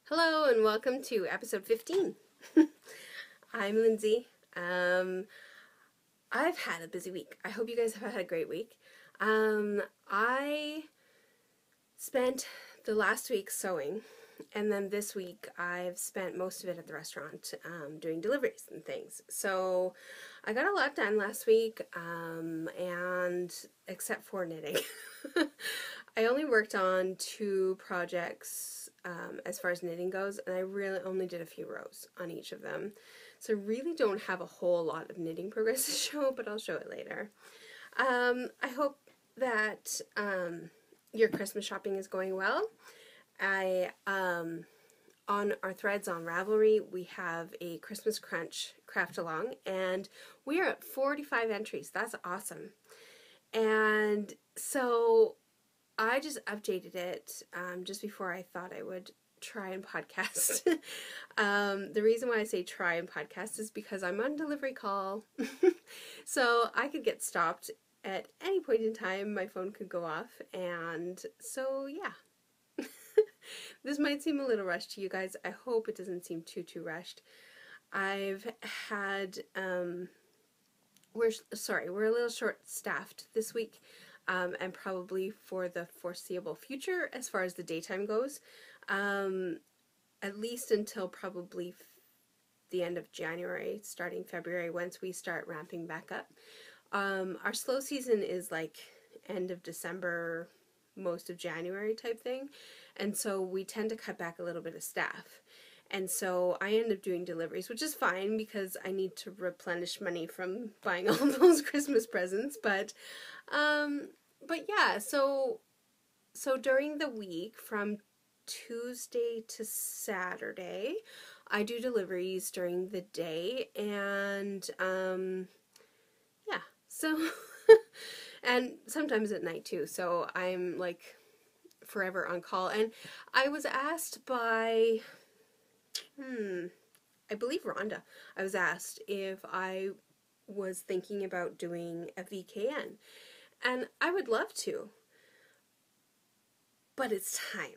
Hello and welcome to episode 15. I'm Lindsay. I've had a busy week. I hope you guys have had a great week. I spent the last week sewing, and then this week I've spent most of it at the restaurant doing deliveries and things. So I got a lot done last week, and except for knitting. I only worked on 2 projects as far as knitting goes, and I really only did a few rows on each of them. So I really don't have a whole lot of knitting progress to show, but I'll show it later. I hope that your Christmas shopping is going well. On our threads on Ravelry, we have a Christmas Crunch craft along, and we are at 45 entries. That's awesome. And so I just updated it just before I thought I would try and podcast. The reason why I say try and podcast is because I'm on delivery call. So I could get stopped at any point in time. My phone could go off. And so, yeah. This might seem a little rushed to you guys. I hope it doesn't seem too rushed. I've had, we're a little short-staffed this week. And probably for the foreseeable future as far as the daytime goes, at least until probably the end of January, starting February, once we start ramping back up. Our slow season is like end of December, most of January type thing, and so we tend to cut back a little bit of staff. And so I end up doing deliveries, which is fine because I need to replenish money from buying all those Christmas presents, but yeah, so during the week from Tuesday to Saturday, I do deliveries during the day, and yeah, so and sometimes at night too. So I'm like forever on call. And I was asked by I believe Rhonda. I was asked if I was thinking about doing a VKN. And I would love to, but it's time.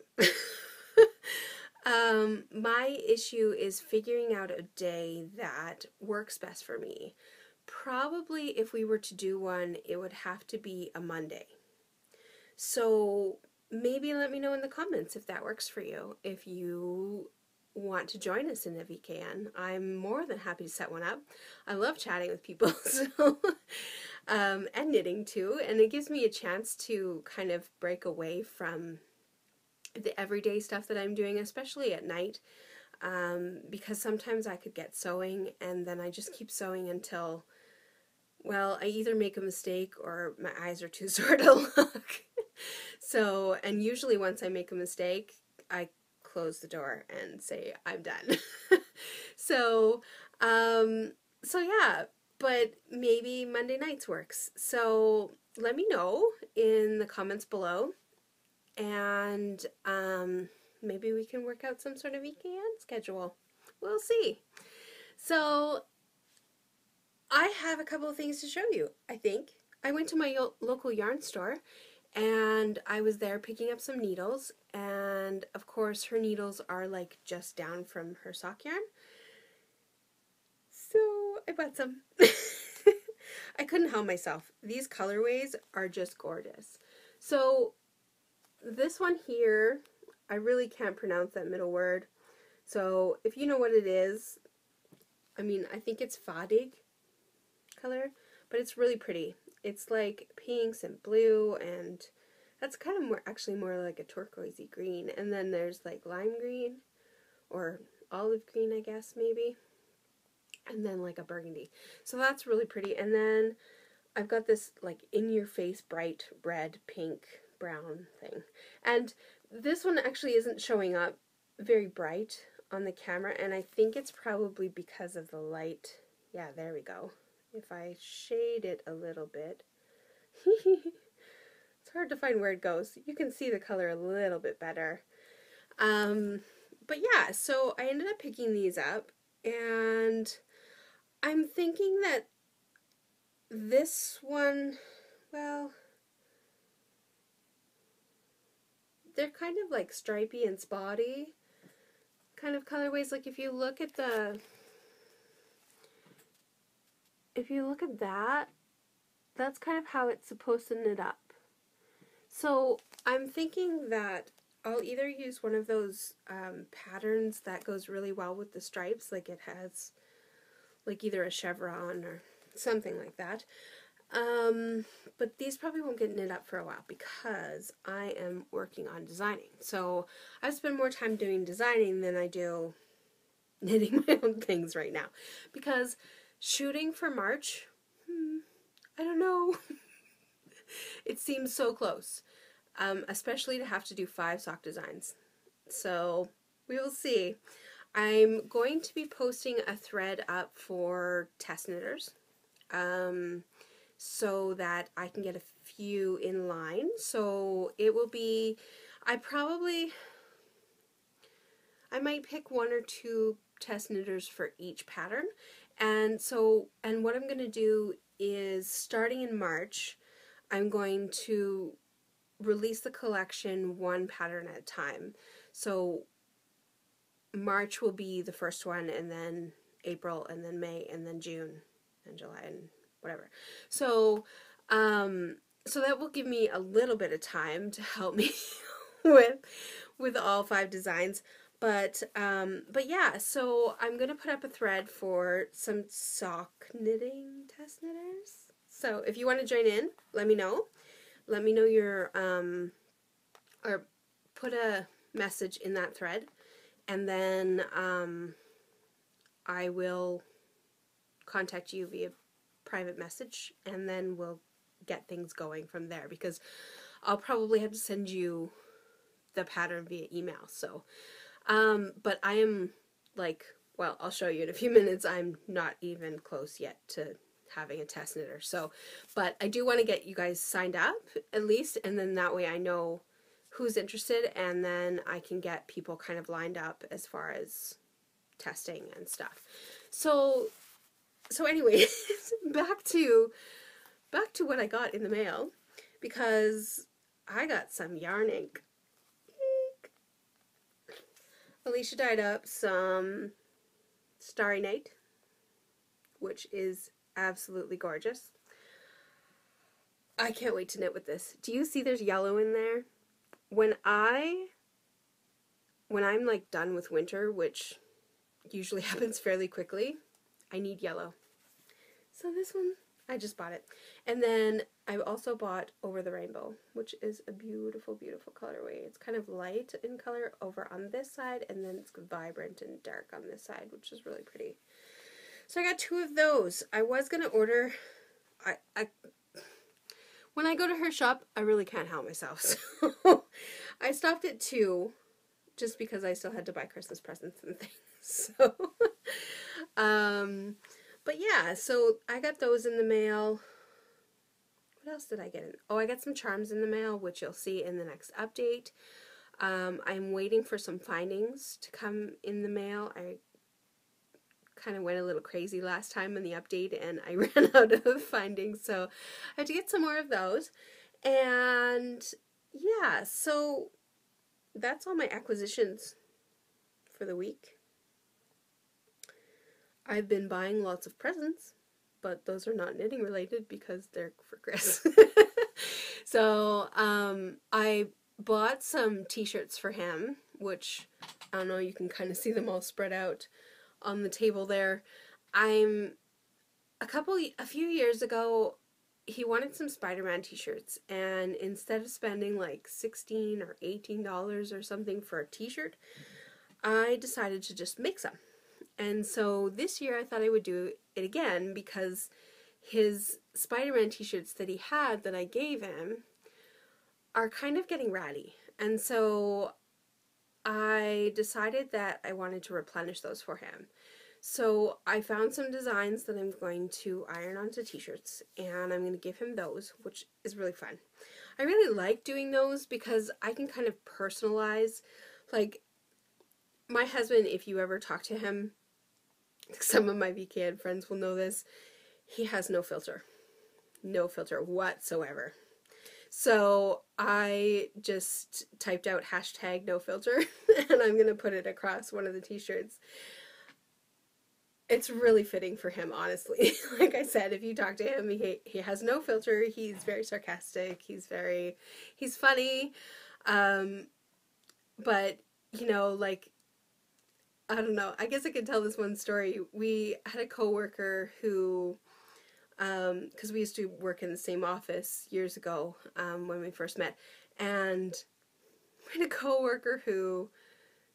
My issue is figuring out a day that works best for me. Probably if we were to do one, it would have to be a Monday. So maybe let me know in the comments if that works for you. If you want to join us in a VKN, I'm more than happy to set one up. I love chatting with people, so and knitting too, and it gives me a chance to kind of break away from the everyday stuff that I'm doing, especially at night, because sometimes I could get sewing and then I just keep sewing until, well, I either make a mistake or my eyes are too sore to look. So, and usually once I make a mistake, I close the door and say I'm done. So yeah, but maybe Monday nights works. So let me know in the comments below, and maybe we can work out some sort of weekend schedule. We'll see. So I have a couple of things to show you, I think. I went to my local yarn store, and I was there picking up some needles, and of course her needles are like just down from her sock yarn. So I bought some. I couldn't help myself. These colorways are just gorgeous. So this one here, I really can't pronounce that middle word. So if you know what it is, I mean, I think it's Fadig color, but it's really pretty. It's like pinks and blue, and that's kind of actually more like a turquoisey green. And then there's like lime green or olive green, I guess, maybe. And then like a burgundy. So that's really pretty. And then I've got this like in-your-face bright red, pink, brown thing. And this one actually isn't showing up very bright on the camera, and I think it's probably because of the light. Yeah, there we go. If I shade it a little bit. It's hard to find where it goes. You can see the color a little bit better. But yeah, so I ended up picking these up, and I'm thinking that this one, well, they're kind of like stripy and spotty, kind of colorways. Like if you look at that, that's kind of how it's supposed to knit up. So I'm thinking that I'll either use one of those patterns that goes really well with the stripes, like it has like either a chevron or something like that. But these probably won't get knit up for a while because I am working on designing. So I spend more time doing designing than I do knitting my own things right now. Because shooting for March, I don't know. It seems so close. Especially to have to do 5 sock designs. So we will see. I'm going to be posting a thread up for test knitters. So that I can get a few in line. So it will be, I might pick 1 or 2 test knitters for each pattern. And what I'm going to do is, starting in March, I'm going to release the collection 1 pattern at a time. So March will be the first one, and then April, and then May, and then June, and July, and whatever. So, so that will give me a little bit of time to help me with all 5 designs. But yeah, so I'm gonna put up a thread for some sock knitting test knitters. So if you want to join in, let me know. Let me know your or put a message in that thread, and then I will contact you via private message, and then we'll get things going from there, because I'll probably have to send you the pattern via email. So but I am like, well, I'll show you in a few minutes, I'm not even close yet to having a test knitter. So, but I do want to get you guys signed up at least, and then that way I know who's interested, and then I can get people kind of lined up as far as testing and stuff. So anyway, back to what I got in the mail, because I got some yarn ink. Alicia dyed up some Starry Night, which is absolutely gorgeous. I can't wait to knit with this. Do you see there's yellow in there? When I'm like done with winter, which usually happens fairly quickly, I need yellow. So this one, I just bought it. And then I also bought Over the Rainbow, which is a beautiful, beautiful colorway. It's kind of light in color over on this side, and then it's vibrant and dark on this side, which is really pretty. So I got 2 of those. I was going to order, when I go to her shop, I really can't help myself. So I stopped at 2 just because I still had to buy Christmas presents and things. So, but yeah, so I got those in the mail. What else did I get in? Oh, I got some charms in the mail, which you'll see in the next update. I'm waiting for some findings to come in the mail. I kind of went a little crazy last time in the update, and I ran out of findings, so I have to get some more of those. And yeah, so that's all my acquisitions for the week. I've been buying lots of presents, but those are not knitting related because they're for Chris. So I bought some t-shirts for him, which, I don't know, you can kind of see them all spread out on the table there. A few years ago, he wanted some Spider-Man t-shirts, and instead of spending like $16 or $18 or something for a t-shirt, I decided to just make some. And so this year I thought I would do it again, because his Spider-Man t-shirts that he had that I gave him are kind of getting ratty. And so I decided that I wanted to replenish those for him. So I found some designs that I'm going to iron onto t-shirts, and I'm going to give him those, which is really fun. I really like doing those because I can kind of personalize. Like, my husband, if you ever talk to him, some of my VKN friends will know this, he has no filter. No filter whatsoever. So I just typed out hashtag no filter and I'm going to put it across one of the t-shirts. It's really fitting for him, honestly. Like I said, if you talk to him, he has no filter. He's very sarcastic. He's funny. Um, but, you know, like, I don't know. I guess I could tell this one story. We had a coworker who, because we used to work in the same office years ago, when we first met, and we had a coworker who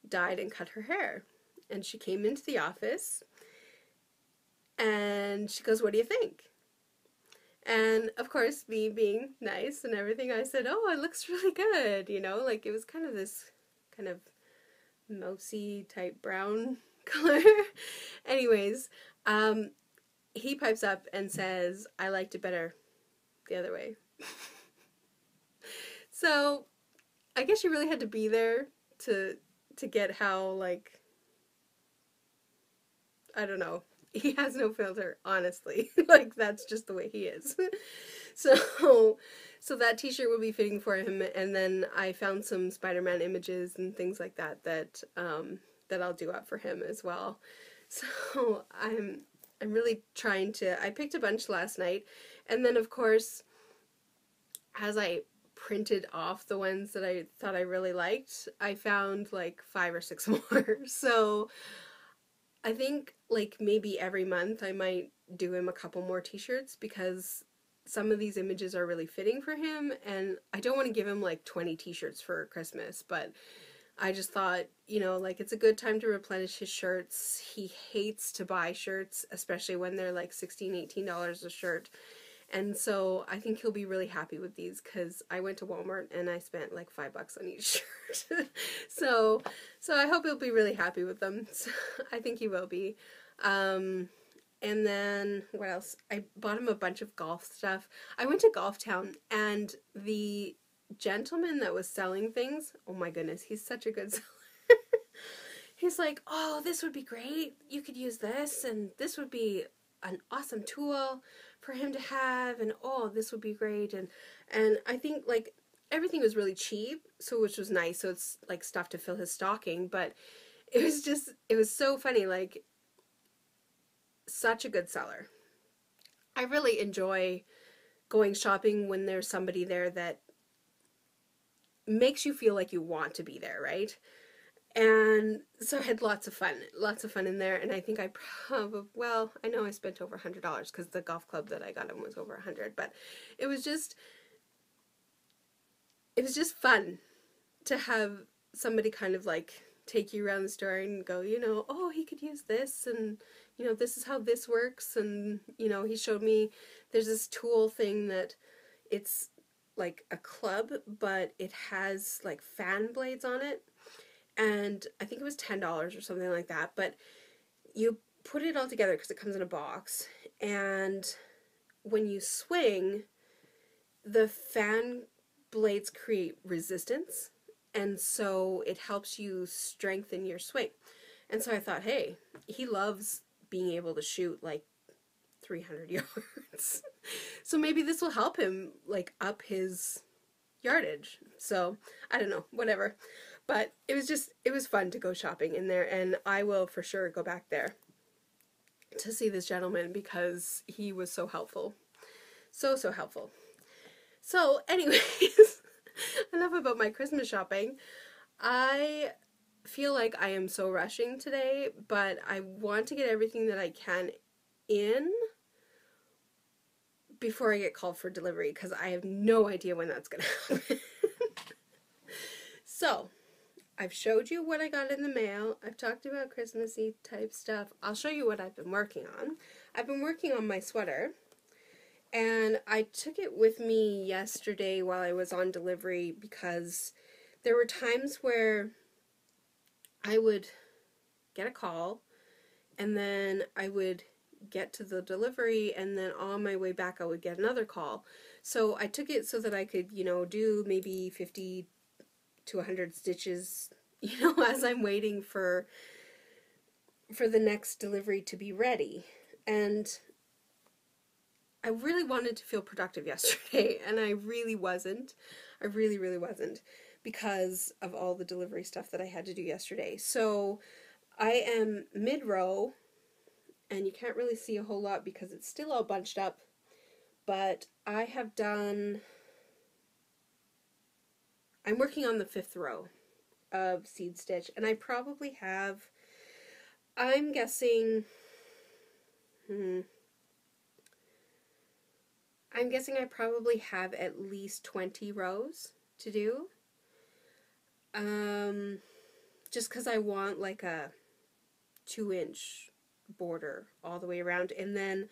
dyed and cut her hair. And she came into the office and she goes, "What do you think?" And of course, me being nice and everything, I said, "Oh, it looks really good." You know, like it was kind of this kind of mousy type brown color. Anyways, he pipes up and says, "I liked it better the other way." So I guess you really had to be there to get how, like, I don't know. He has no filter, honestly. Like, that's just the way he is. So that t-shirt will be fitting for him, and then I found some Spider-Man images and things like that that I'll do up for him as well. So I'm really trying to. I picked a bunch last night, and then of course, as I printed off the ones that I thought I really liked, I found like 5 or 6 more. So I think like maybe every month I might do him a couple more t-shirts because some of these images are really fitting for him, and I don't want to give him like 20 t-shirts for Christmas, but I just thought, you know, like it's a good time to replenish his shirts. He hates to buy shirts, especially when they're like $16, $18 a shirt. And so I think he'll be really happy with these because I went to Walmart and I spent like $5 on each shirt. So I hope he'll be really happy with them. So I think he will be. And then what else? I bought him a bunch of golf stuff. I went to Golf Town, and the gentleman that was selling things, oh my goodness, he's such a good seller. He's like, "Oh, this would be great. You could use this, and this would be an awesome tool for him to have, and oh, this would be great." And I think like everything was really cheap, so which was nice. So it's like stuff to fill his stocking, but it was so funny, like such a good seller. I really enjoy going shopping when there's somebody there that makes you feel like you want to be there, right? And so I had lots of fun in there. And I think I probably, well, I know I spent over $100 because the golf club that I got him was over 100, but it was just fun to have somebody kind of like take you around the store and go, you know, "Oh, he could use this, and you know, this is how this works." And you know, he showed me there's this tool thing that it's like a club, but it has like fan blades on it, and I think it was $10 or something like that. But you put it all together because it comes in a box, and when you swing, the fan blades create resistance, and so it helps you strengthen your swing. And so I thought, hey, he loves being able to shoot like 300 yards. So maybe this will help him like up his yardage. So I don't know, whatever. But it was fun to go shopping in there, and I will for sure go back there to see this gentleman because he was so helpful. So helpful. So anyways, enough about my Christmas shopping. I feel like I am so rushing today, but I want to get everything that I can in before I get called for delivery because I have no idea when that's going to happen. So, I've showed you what I got in the mail. I've talked about Christmassy type stuff. I'll show you what I've been working on. I've been working on my sweater, and I took it with me yesterday while I was on delivery because there were times where I would get a call and then I would get to the delivery, and then on my way back I would get another call. So I took it so that I could, you know, do maybe 50 to 100 stitches, you know, as I'm waiting for the next delivery to be ready. And I really wanted to feel productive yesterday, and I really wasn't. I really, really wasn't, because of all the delivery stuff that I had to do yesterday. So I am mid-row, and you can't really see a whole lot because it's still all bunched up, but I have done, I'm working on the 5th row of seed stitch, and I probably have, I'm guessing, I'm guessing I probably have at least 20 rows to do. Just because I want like a 2-inch border all the way around, and then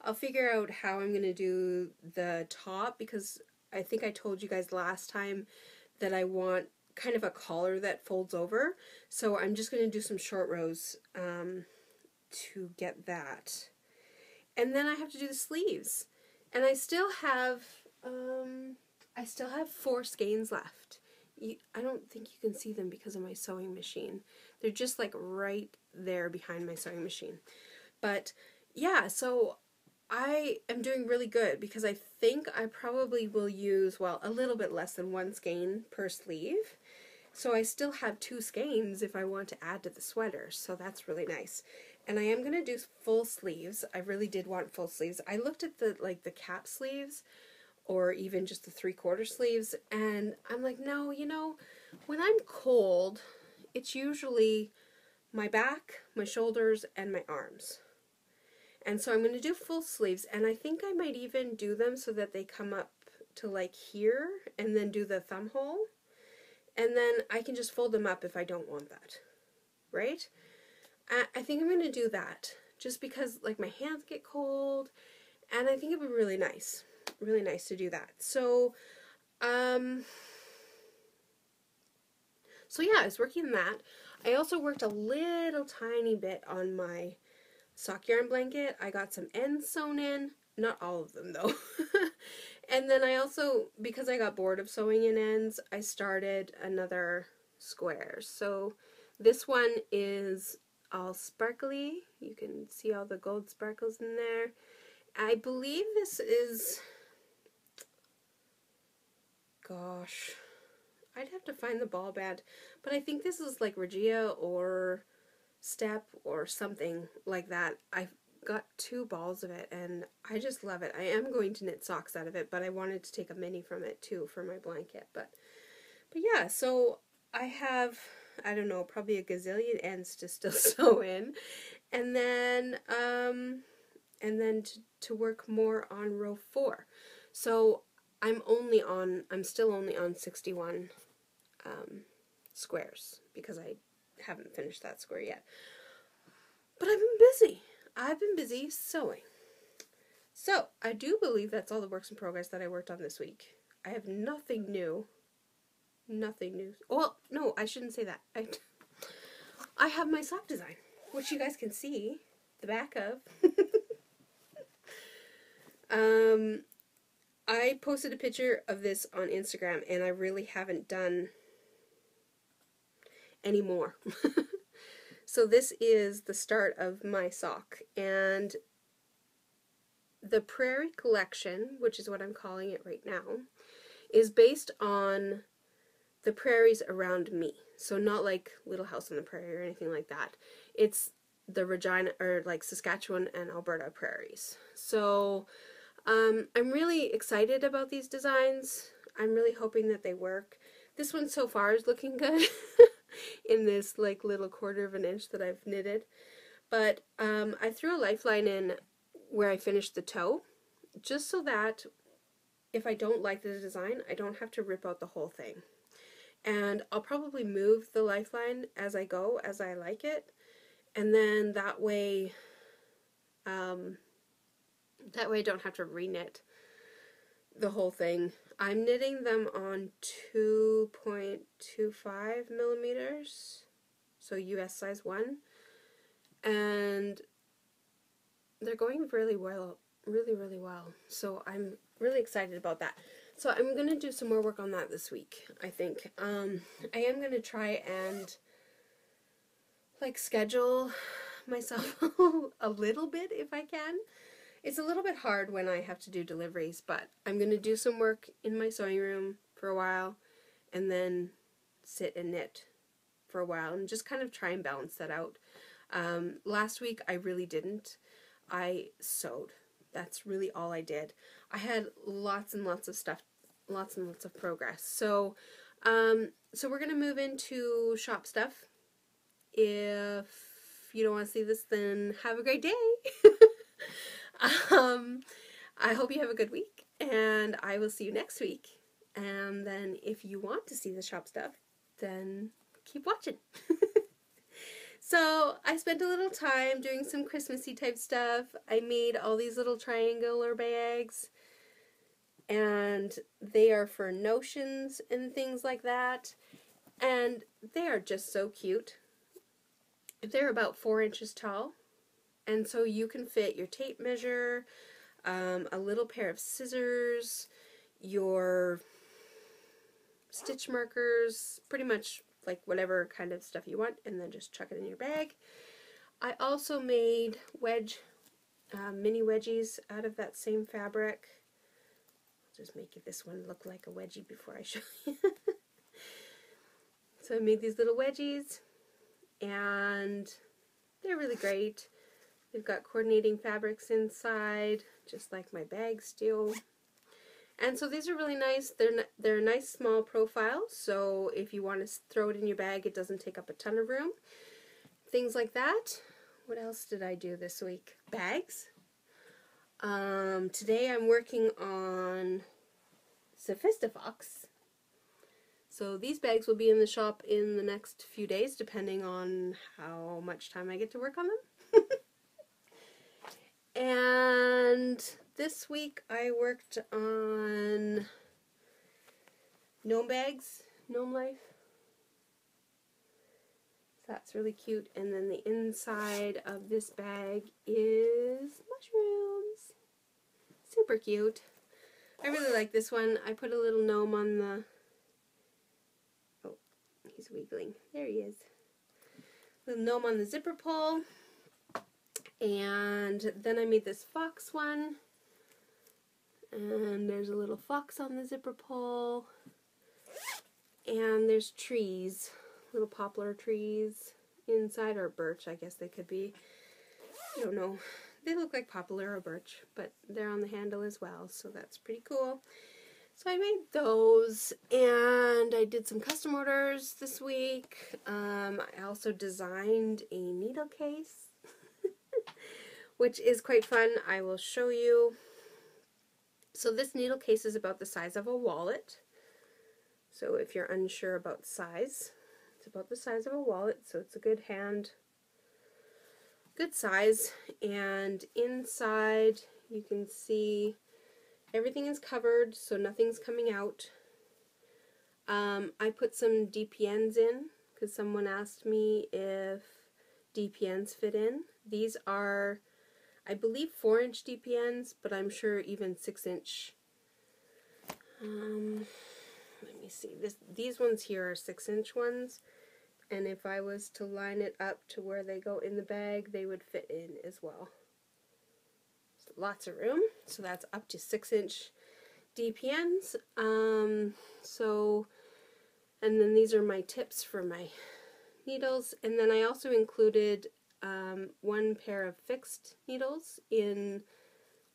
I'll figure out how I'm going to do the top, because I think I told you guys last time that I want kind of a collar that folds over, so I'm just going to do some short rows to get that. And then I have to do the sleeves, and I still have 4 skeins left. I don't think you can see them because of my sewing machine. They're just like right there behind my sewing machine. But yeah, so I am doing really good, because I think I probably will use, well, a little bit less than 1 skein per sleeve. So I still have 2 skeins if I want to add to the sweater, so that's really nice. And I am going to do full sleeves. I really did want full sleeves. I looked at the cap sleeves, or even just the 3/4 sleeves, and I'm like, no, you know, when I'm cold, it's usually my back, my shoulders, and my arms. And so I'm going to do full sleeves, and I think I might even do them so that they come up to like here, and then do the thumb hole, and then I can just fold them up if I don't want that, right? I think I'm going to do that, just because like my hands get cold, and I think it'd be really nice to do that. So, so yeah, I was working on that. I also worked a little tiny bit on my sock yarn blanket. I got some ends sewn in, not all of them though. And then I also, because I got bored of sewing in ends, I started another square. So this one is all sparkly. You can see all the gold sparkles in there. I believe this is, gosh, I'd have to find the ball band, but I think this is like Regia or Step or something like that. I've got 2 balls of it, and I just love it. I am going to knit socks out of it, but I wanted to take a mini from it too for my blanket. But yeah, so I have, I don't know, probably a gazillion ends to still sew in, and then to work more on row 4. So I'm still only on 61 squares, because I haven't finished that square yet. But I've been busy. I've been busy sewing. So I do believe that's all the works in progress that I worked on this week. I have nothing new. Nothing new. Well, no, I shouldn't say that. I have my sock design, which you guys can see the back of. I posted a picture of this on Instagram, and I really haven't done any more. So this is the start of my sock, and the Prairie Collection, which is what I'm calling it right now, is based on the prairies around me. So not like Little House on the Prairie or anything like that. It's the Regina, or like Saskatchewan and Alberta prairies. So I'm really excited about these designs. I'm really hoping that they work. This one so far is looking good in this like little 1/4 of an inch that I've knitted. But I threw a lifeline in where I finished the toe, just so that if I don't like the design, I don't have to rip out the whole thing. And I'll probably move the lifeline as I go, as I like it, and then that way I don't have to re-knit the whole thing. I'm knitting them on 2.25 millimeters, so US size 1, and they're going really well, really well. So I'm really excited about that. So I'm going to do some more work on that this week, I think. I am going to try and like schedule myself a little bit if I can, It's a little bit hard when I have to do deliveries, but I'm going to do some work in my sewing room for a while and then sit and knit for a while and just kind of try and balance that out. Last week I really didn't. I sewed. That's really all I did. I had lots and lots of stuff, lots and lots of progress. So, so we're going to move into shop stuff. If you don't want to see this, then have a great day. I hope you have a good week, and I will see you next week. And then if you want to see the shop stuff, then keep watching. So I spent a little time doing some Christmassy type stuff. I made all these little triangular bags, and they are for notions and things like that, and they are just so cute. They're about 4 inches tall, and so you can fit your tape measure, a little pair of scissors, your stitch markers, pretty much like whatever kind of stuff you want, and then just chuck it in your bag. I also made mini wedgies out of that same fabric. I'll just make this one look like a wedgie before I show you. So I made these little wedgies, and they're really great. They've got coordinating fabrics inside, just like my bags do. And so these are really nice. They're a nice small profile, so if you want to throw it in your bag, it doesn't take up a ton of room. Things like that. What else did I do this week? Bags. Today I'm working on Sheepwokking. So these bags will be in the shop in the next few days, depending on how much time I get to work on them. And this week I worked on gnome bags, gnome life. So that's really cute. And then the inside of this bag is mushrooms. Super cute. I really like this one. I put a little gnome on the... Oh, he's wiggling. There he is. Little gnome on the zipper pull. And then I made this fox one, and there's a little fox on the zipper pull, and there's trees, little poplar trees inside, or birch, I guess they could be. I don't know. They look like poplar or birch, but they're on the handle as well, so that's pretty cool. So I made those, and I did some custom orders this week. I also designed a needle case, which is quite fun. I will show you. So this needle case is about the size of a wallet. So if you're unsure about size, it's about the size of a wallet, so it's a good size. And inside you can see everything is covered, so nothing's coming out. I put some DPNs in because someone asked me if DPNs fit in. These are, I believe, 4-inch DPNs, but I'm sure even 6-inch. Let me see. These ones here are 6-inch ones, and if I was to line it up to where they go in the bag, they would fit in as well. So lots of room. So that's up to 6-inch DPNs. And then these are my tips for my needles, and then I also included one pair of fixed needles in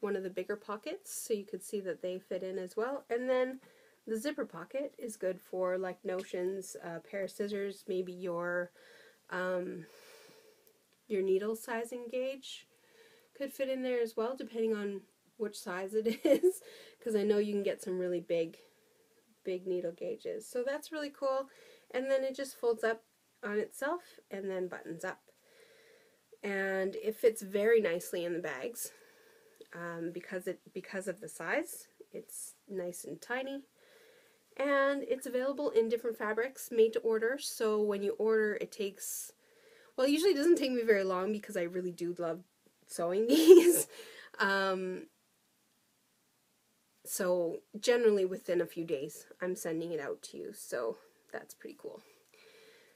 one of the bigger pockets, so you could see that they fit in as well. And then the zipper pocket is good for like notions, a pair of scissors, maybe your needle sizing gauge could fit in there as well, depending on which size it is, because I know you can get some really big needle gauges. So that's really cool. And then it just folds up on itself and then buttons up. And it fits very nicely in the bags because of the size. It's nice and tiny, and it's available in different fabrics, made to order. So when you order, it takes, well, it usually doesn't take me very long because I really do love sewing these. So generally within a few days I'm sending it out to you, so that's pretty cool.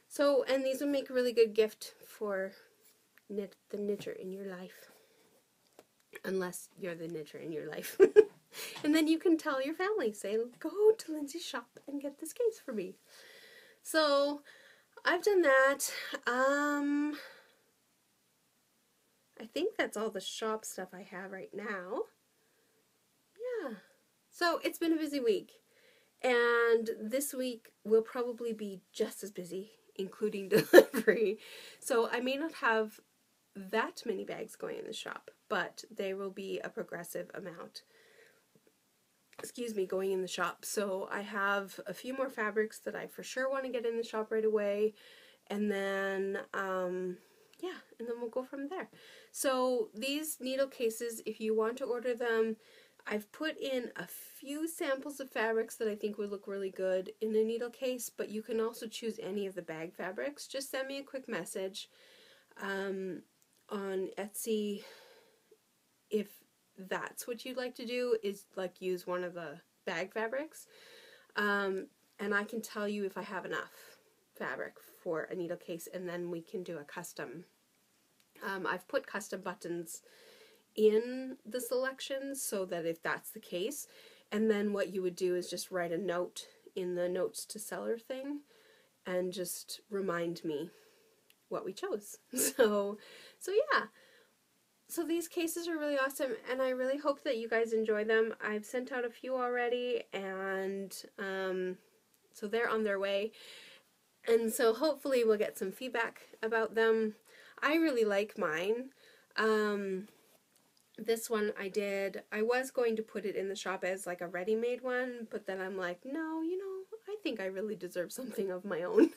So, and these would make a really good gift for the knitter in your life. unless you're the knitter in your life. And then you can tell your family, say, go to Lindsay's shop and get this case for me. So I've done that. I think that's all the shop stuff I have right now. Yeah. So it's been a busy week. And this week will probably be just as busy, including delivery. So I may not have that many bags going in the shop, but there will be a progressive amount, going in the shop. So I have a few more fabrics that I for sure want to get in the shop right away, and then yeah, and then we'll go from there. So these needle cases, if you want to order them, I've put in a few samples of fabrics that I think would look really good in a needle case, but you can also choose any of the bag fabrics. Just send me a quick message on Etsy if that's what you'd like to do, is like use one of the bag fabrics. And I can tell you if I have enough fabric for a needle case, and then we can do a custom. I've put custom buttons in the selections so that if that's the case, and then what you would do is just write a note in the notes to seller thing and just remind me what we chose. So yeah. So these cases are really awesome, and I really hope that you guys enjoy them. I've sent out a few already, and so they're on their way. And so hopefully we'll get some feedback about them. I really like mine. This one I was going to put it in the shop as like a ready-made one, but then I'm like, no, I think I really deserve something of my own.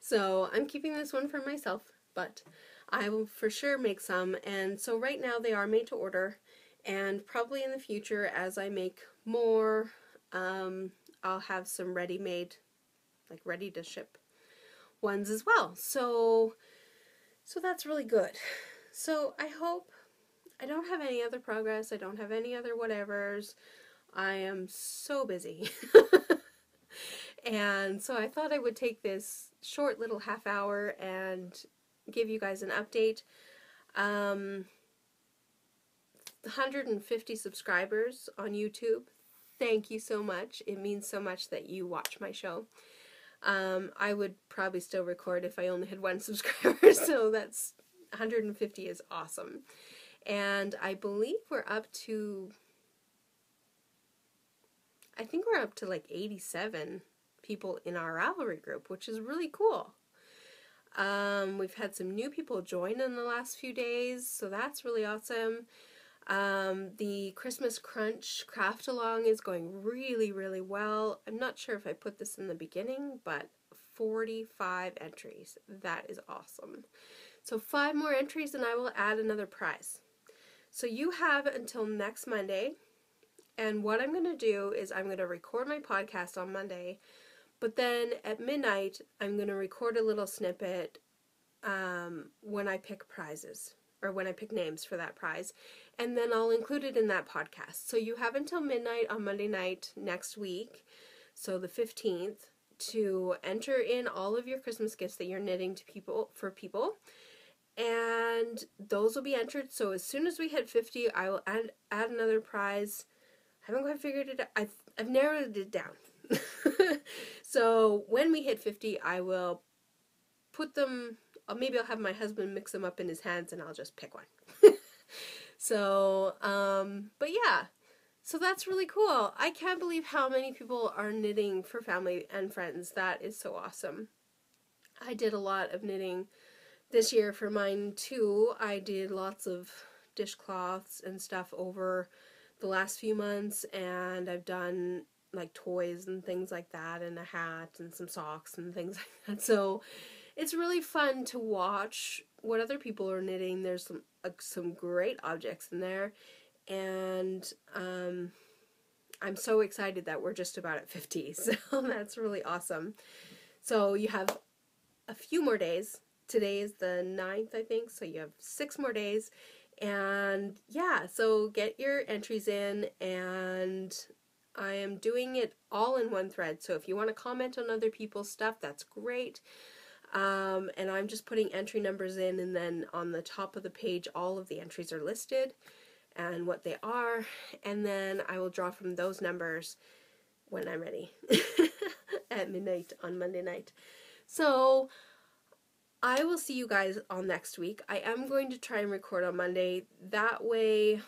So I'm keeping this one for myself, but I will for sure make some. And so right now they are made to order, and probably in the future as I make more, I'll have some ready-made, like ready to ship ones as well. So that's really good. So I hope, I don't have any other progress, I don't have any other whatevers. I am so busy. And so I thought I would take this short little half hour and give you guys an update. 150 subscribers on YouTube. Thank you so much. It means so much that you watch my show. I would probably still record if I only had 1 subscriber, so that's 150 is awesome. And I believe we're up to, I think we're up to like 87 people in our Ravelry group, which is really cool. We've had some new people join in the last few days, so that's really awesome. The Christmas Crunch craft along is going really, really well. I'm not sure if I put this in the beginning, but 45 entries. That is awesome. So 5 more entries and I will add another prize. So you have until next Monday, and what I'm going to do is I'm going to record my podcast on Monday, but then at midnight I'm going to record a little snippet when I pick prizes, or when I pick names for that prize, and then I'll include it in that podcast. So you have until midnight on Monday night next week, so the 15th, to enter in all of your Christmas gifts that you're knitting to people, and those will be entered. So as soon as we hit 50, I will add another prize. I haven't quite figured it out. I've narrowed it down. So when we hit 50, I will put them, maybe I'll have my husband mix them up in his hands and I'll just pick one. So, but yeah, so that's really cool. I can't believe how many people are knitting for family and friends. That is so awesome. I did a lot of knitting this year for mine too. I did lots of dishcloths and stuff over the last few months, and I've done like toys and things like that, and a hat and some socks and things like that. So it's really fun to watch what other people are knitting. There's some great objects in there, and I'm so excited that we're just about at 50, so that's really awesome. So you have a few more days. Today is the 9th, I think, so you have 6 more days. And yeah, so get your entries in, and I am doing it all in one thread. So if you want to comment on other people's stuff, that's great. And I'm just putting entry numbers in, and then on the top of the page, all of the entries are listed. and what they are, and then I will draw from those numbers when I'm ready at midnight on Monday night. So I will see you guys all next week. I am going to try and record on Monday. That way,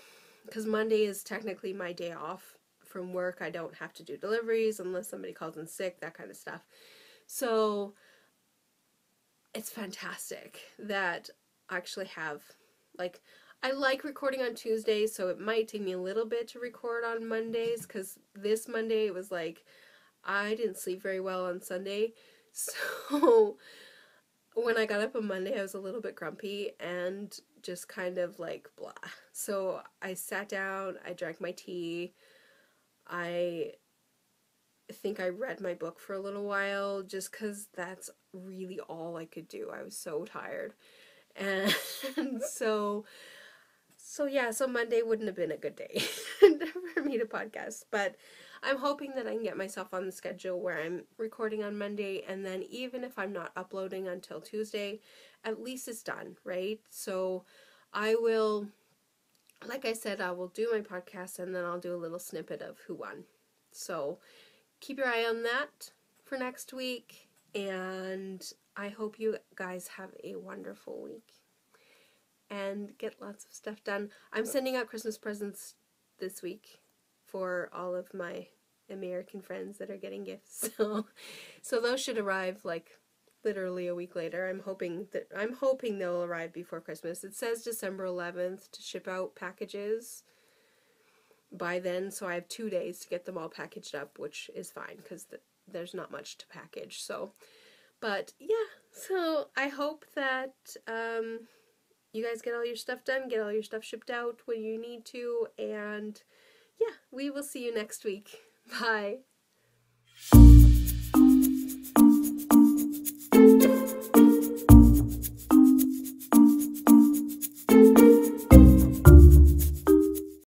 because Monday is technically my day off from work, I don't have to do deliveries unless somebody calls in sick, that kind of stuff. So it's fantastic that I actually have, like, I like recording on Tuesdays, so it might take me a little bit to record on Mondays, because this Monday it was like, I didn't sleep very well on Sunday, so when I got up on Monday I was a little bit grumpy and just kind of like blah. So I sat down, I drank my tea, I think I read my book for a little while, just because that's really all I could do. I was so tired. And so yeah, so Monday wouldn't have been a good day for me to podcast, but I'm hoping that I can get myself on the schedule where I'm recording on Monday, and then even if I'm not uploading until Tuesday, at least it's done, right? So I will, like I said, I will do my podcast and then I'll do a little snippet of who won. So keep your eye on that for next week, and I hope you guys have a wonderful week and get lots of stuff done. I'm sending out Christmas presents this week for all of my American friends that are getting gifts. So those should arrive like literally a week later. I'm hoping they'll arrive before Christmas. It says December 11th to ship out packages by then, so I have 2 days to get them all packaged up, which is fine because there's not much to package. So, but yeah, so I hope that you guys get all your stuff done, get all your stuff shipped out when you need to, and yeah, we will see you next week. Bye.